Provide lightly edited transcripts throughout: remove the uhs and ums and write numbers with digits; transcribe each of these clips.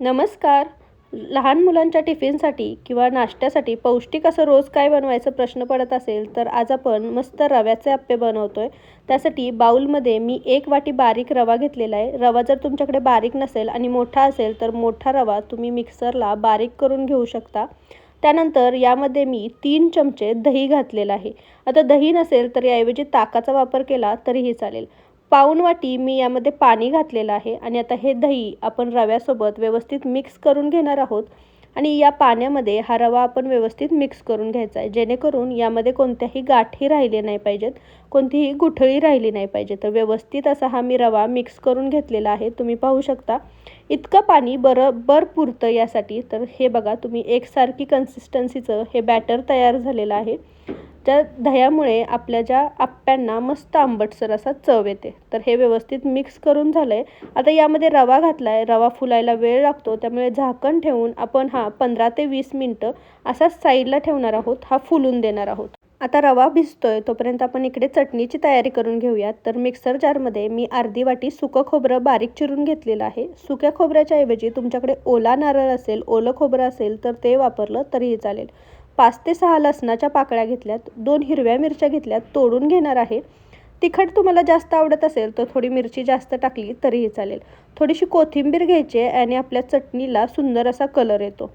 नमस्कार. लहान मुलांच्या टिफिनसाठी किंवा नाश्त्यासाठी पौष्टिक असं रोज काय बनवायचा प्रश्न पडत असेल, तर आज आपण मस्त रव्याचे अप्पे बनवतोय. त्यासाठी बाउलमध्ये मी 1 वाटी बारीक रवा घेतलेला आहे. रवा जर तुमच्याकडे बारीक नसेल आणि मोठा असेल, तर मोठा रवा तुम्ही मिक्सरला बारीक करून घेऊ शकता. त्यानंतर यामध्ये मी 3 चमचे दही घातलेलं आहे. आता दही नसेल तर याऐवजी ताकाचा वापर केला तरीही चालेल. पाऊण वाटी मी यामध्ये पाणी घातलेलं आहे आणि आता हे दही आपण रव्यासोबत व्यवस्थित मिक्स करून घेणार आहोत. आणि या पाण्यामध्ये हा रवा आपण व्यवस्थित मिक्स करून घ्यायचा आहे, जेणेकरून यामध्ये कोणत्याही गाठी राहिले नाही पाहिजेत, कोणतीही गुठळी राहिली नाही पाहिजे. तर व्यवस्थित असा हा मी रवा मिक्स करून घेतलेला आहे. तुम्ही पाहू शकता इतकं पाणी बरोबर पुरतं यासाठी. तर हे बघा, तुम्ही एकसारखी कन्सिस्टन्सीचं हे बॅटर तयार झालेलं आहे. त्या दह्यामुळे आपल्या ज्या अप्प्यांना मस्त आंबटसर असा चव येते. तर हे व्यवस्थित मिक्स करून झालं आहे. आता यामध्ये रवा घातला आहे. रवा फुलायला वेळ लागतो, त्यामुळे झाकण ठेवून आपण हा 15 ते 20 मिनटं असाच साईडला ठेवणार आहोत. हा फुलून देणार आहोत. आता रवा भिजतोय तोपर्यंत आपण इकडे चटणीची तयारी करून घेऊयात. तर मिक्सर जारमध्ये मी अर्धी वाटी सुकं खोबरं बारीक चिरून घेतलेलं आहे. सुक्या खोबऱ्याच्या ऐवजी तुमच्याकडे ओला नारळ असेल, ओलं खोबरं असेल तर ते वापरलं तरीही चालेल. 5 ते 6 लसणाच्या पाकळ्या घेतल्यात. 2 हिरव्या मिरच्या घेतल्यात, तोडून घेणार आहे. तिखट तुम्हाला जास्त आवडत असेल तर थोडी मिरची जास्त टाकली तरीही चालेल. थोडीशी कोथिंबीर घ्यायची आहे आणि आपल्या चटणीला सुंदर असा कलर येतो.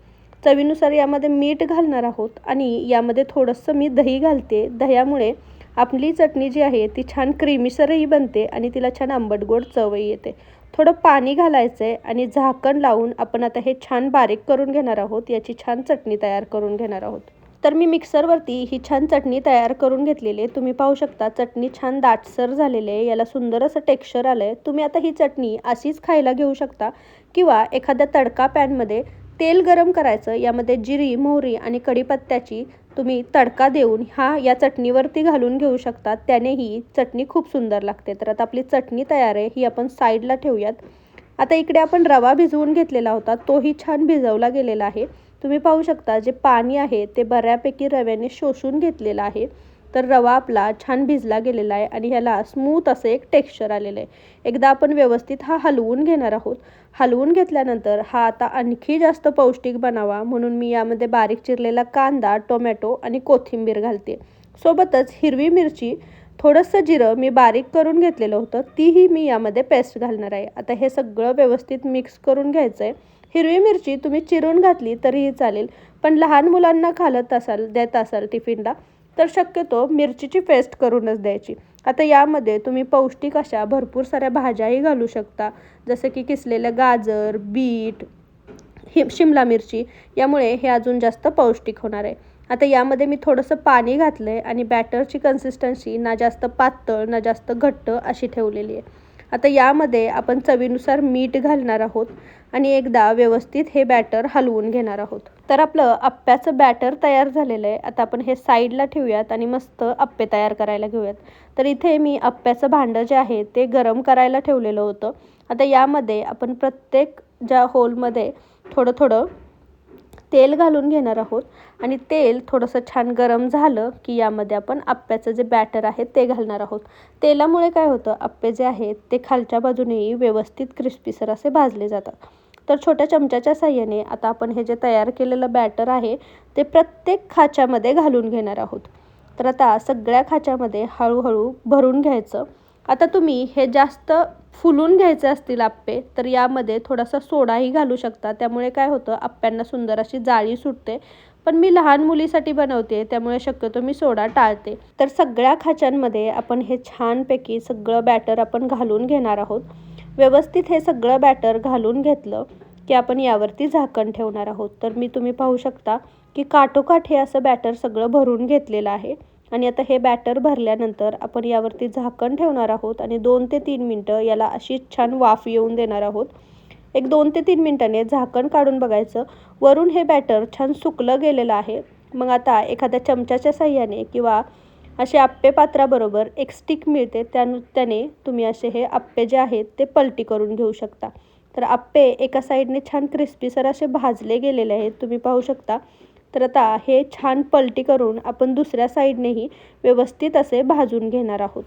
चवीनुसार यामध्ये मीठ घालणार आहोत आणि यामध्ये थोडंसं मी दही घालते. दह्यामुळे आपली चटणी जी आहे ती छान क्रीमीसरही बनते आणि तिला छान आंबट गोड चवही येते. थोडं पाणी घालायचं आहे आणि झाकण लावून आपण आता हे छान बारीक करून घेणार आहोत. याची छान चटणी तयार करून घेणार आहोत. तर मी मिक्सरवरती ही छान चटणी तयार करून घेतलेली आहे. तुम्ही पाहू शकता चटणी छान दाटसर झालेली आहे. याला सुंदर असं टेक्स्चर आलं आहे. तुम्ही आता ही चटणी अशीच खायला घेऊ शकता किंवा एखाद्या तडका पॅनमध्ये तेल गरम करायचं. यामध्ये जिरी, मोहरी आणि कढीपत्त्याची तुम्ही तडका देऊन या चटणीवरती घालून घेऊ शकता. त्याने ही चटणी खूप सुंदर लागते. तर आता आपली चटणी तयार आहे. ही आपण साईडला ठेवूयात. आता इकडे आपण रवा भिजवून घेतलेला होता, तोही छान भिजवला गेलेला आहे. तुम्ही पाहू शकता जे पाणी आहे ते बऱ्यापैकी रव्याने शोषून घेतलेलं आहे. तर रवा आपला छान भिजला गेलेला आहे आणि ह्याला स्मूथ असं एक टेक्स्चर आलेलं आहे. एकदा आपण व्यवस्थित हा हलवून घेणार आहोत. हलवून घेतल्यानंतर हा आता आणखी जास्त पौष्टिक बनावा म्हणून मी यामध्ये बारीक चिरलेला कांदा, टोमॅटो आणि कोथिंबीर घालते. सोबतच हिरवी मिरची, थोडंसं जिरं मी बारीक करून घेतलेलं होतं, तीही मी यामध्ये पेस्ट घालणार आहे. आता हे सगळं व्यवस्थित मिक्स करून घ्यायचं आहे. हिरवी मिरची तुम्ही चिरून घातली तरीही चालेल, पण लहान मुलांना देत असाल टिफिनला तर शक्यतो मिरचीची पेस्ट करूनच द्यायची. आता यामध्ये तुम्ही पौष्टिक अशा भरपूर साऱ्या भाज्याही घालू शकता, जसं की किसलेलं गाजर, बीट, शिमला मिरची. यामुळे हे अजून जास्त पौष्टिक होणार आहे. आता यामध्ये मी थोडंसं पाणी घातलं आहे आणि बॅटरची कन्सिस्टन्सी ना जास्त पातळ ना जास्त घट्ट अशी ठेवलेली आहे. आता यामध्ये आपण चवीनुसार मीठ घालणार आहोत आणि एकदा व्यवस्थित हे बॅटर हलवून घेणार आहोत. तर आपलं अप्प्याचं बॅटर तयार झालेलं आहे. आता आपण हे साईडला ठेवूयात आणि मस्त अप्पे तयार करायला घेऊयात. तर इथे मी अप्प्याचं भांडं जे आहे ते गरम करायला ठेवलेलं होतं. आता यामध्ये आपण प्रत्येक ज्या होलमध्ये थोडं थोडं तेल घालून घेणार आहोत आणि तेल थोडंसं छान गरम झालं की यामध्ये आपण अप्प्याचं जे बॅटर आहे ते घालणार आहोत. तेलामुळे काय होतं, अप्पे जे आहेत ते खालच्या बाजूनेही व्यवस्थित क्रिस्पीसर असे भाजले जातात. तर छोट्या चमच्याच्या साहाय्याने आता आपण हे जे तयार केलेलं बॅटर आहे ते प्रत्येक खाच्यामध्ये घालून घेणार आहोत. तर आता सगळ्या खाच्यामध्ये हळूहळू भरून घ्यायचं. आता तुम्ही हे जास्त फुलून घ्यायचे असतील अप्पे तर यामध्ये थोडासा सोडाही घालू शकता. त्यामुळे काय होतं, अप्प्यांना सुंदर अशी जाळी सुटते. पण मी लहान मुलीसाठी बनवते त्यामुळे शक्यतो मी सोडा टाळते. तर सगळ्या खाच्यांमध्ये आपण हे छानपैकी सगळं बॅटर आपण घालून घेणार आहोत. व्यवस्थित हे सगळं बॅटर घालून घेतलं की आपण यावरती झाकण ठेवणार आहोत. तर तुम्ही पाहू शकता की काठोकाठ हे असं बॅटर सगळं भरून घेतलेलं आहे. आणि आता हे बॅटर भरल्यानंतर आपण यावरती झाकण ठेवणार आहोत आणि 2 ते 3 मिनटं याला अशी छान वाफ येऊन देणार आहोत. एक 2 ते 3 मिनिटांनी झाकण काढून बघायचं, वरून हे बॅटर छान सुकलं गेलेलं आहे. मग आता एखाद्या चमच्याच्या साहाय्याने किंवा असे अप्पे पात्राबरोबर एक स्टिक मिळते, त्याने तुम्ही असे हे अप्पे जे आहेत ते पलटी करून घेऊ शकता. तर अप्पे एका साईडने छान क्रिस्पीसर असे भाजले गेलेले आहेत, तुम्ही पाहू शकता. तर आता हे छान पलटी करून आपण दुसऱ्या साईडनेही व्यवस्थित असे भाजून घेणार आहोत.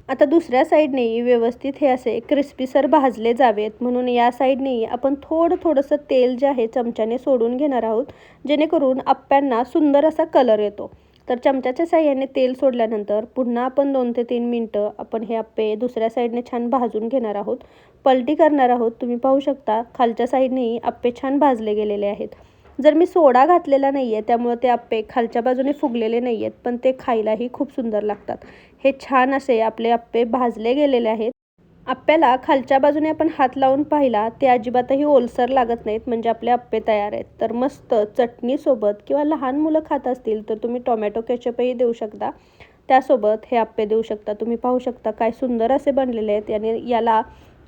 आता दुसऱ्या साईडनेही व्यवस्थित हे असे क्रिस्पीसर भाजले जावेत म्हणून या साईडनेही आपण थोडंसं तेल जे आहे चमच्याने सोडून घेणार आहोत, जेणेकरून अप्प्यांना सुंदर असा कलर येतो. तर चमच्याच्या साहाय्याने तेल सोडल्यानंतर पुन्हा आपण 2 ते 3 मिनिटं आपण हे अप्पे दुसऱ्या साईडने छान भाजून घेणार आहोत. पलटी करणार आहोत. तुम्ही पाहू शकता खालच्या साईडनेही अप्पे छान भाजले गेलेले आहेत. जर मी सोडा घातलेला नाही आहे त्यामुळे ते अप्पे खालच्या बाजूने फुगलेले नाही आहेत, पण ते खायलाही खूप सुंदर लागतात. हे छान असे आपले अप्पे भाजले गेलेले आहेत. अप्प्याला खालच्या बाजूने आपण हात लावून पाहिला ते अजिबातही ओलसर लागत नाहीत, म्हणजे आपले अप्पे तयार आहेत. तर मस्त चटणीसोबत किंवा लहान मुलं खात असतील तर तुम्ही टोमॅटो केचपही देऊ शकता. त्यासोबत हे अप्पे देऊ शकता. तुम्ही पाहू शकता काय सुंदर असे बनलेले आहेत आणि याला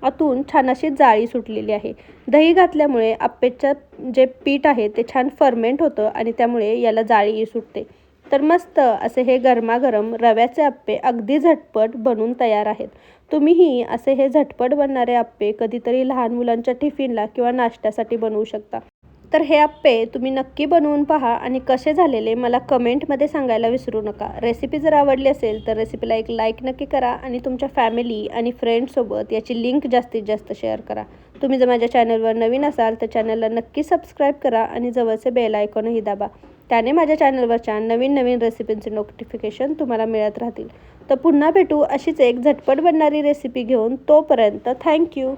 आतून छान अशी जाळी सुटलेली आहे. दही घातल्यामुळे अप्पेचं जे पीठ आहे ते छान फर्मेंट होतं आणि त्यामुळे याला जाळी सुटते. तर मस्त असे हे गरमागरम रव्याचे अप्पे अगदी झटपट बनून तयार आहेत. तुम्हीही असे हे झटपट बनणारे अप्पे कधीतरी लहान मुलांच्या टिफिनला किंवा नाश्त्यासाठी बनवू शकता. तर हे अप्पे तुम्ही नक्की बनवून पहा आणि कसे झालेले मला कमेंटमध्ये सांगायला विसरू नका. रेसिपी जर आवडली असेल तर रेसिपीला एक लाईक नक्की करा आणि तुमच्या फॅमिली आणि फ्रेंड्ससोबत याची लिंक जास्तीत जास्त शेअर करा. तुम्ही जर माझ्या चॅनलवर नवीन असाल तर चॅनलला नक्की सबस्क्राईब करा आणि जवळचे बेल आयकॉनही दाबा. त्याने माझ्या चॅनलवरच्या नवीन रेसिपींचे नोटिफिकेशन तुम्हाला मिळत राहतील. तर पुन्हा भेटू अशीच एक झटपट बनणारी रेसिपी घेऊन. तोपर्यंत थँक्यू.